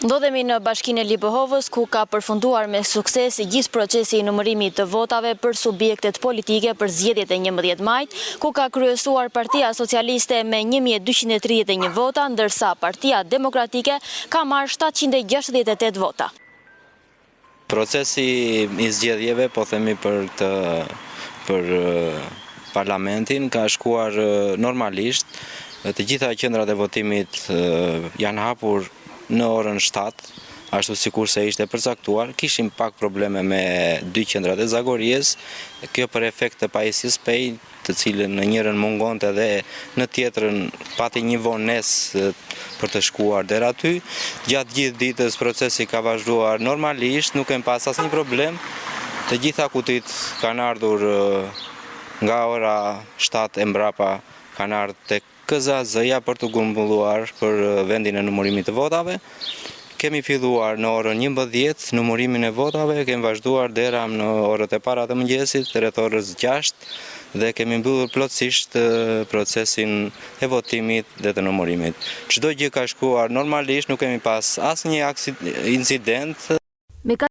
Ndodhemi në Bashkinë e Lipohovës, ku ka përfunduar me sukses gjithë procesi i numërimit të votave për subjektet politike për zgjedhjet e 11 majit, ku ka kryesuar Partia Socialiste me 1231 vota, ndërsa Partia Demokratike ka marrë 768 vota. Procesi i zgjedhjeve, po themi për parlamentin, ka shkuar normalisht. Të gjitha qendrat e votimit janë hapur në orën 7, ashtu sikur se ishte përcaktuar. Kishim pak probleme me 2 qendrat e Zagories, kjo për efekt të pajisjes pej, të cilën në njërën mungonte dhe në tjetrën pati një vonesë për të shkuar deri aty. Gjatë gjithë ditës procesi ka vazhduar normalisht, nuk kemi pas asnjë problem. Të gjitha kutit kanë ardhur nga ora 7 e mbrapa, kanë ardhur tek KZZ-ja për të grumbulluar për vendin e numërimit të votave. Kemi filluar në orën 11 numërimin e votave, kemi vazhduar deri në orët e para të mëngjesit, rreth orës 6, dhe kemi mbyllur plotësisht procesin e votimit dhe të numërimit. Çdo gjë ka shkuar normalisht, nuk kemi pas asnjë incident.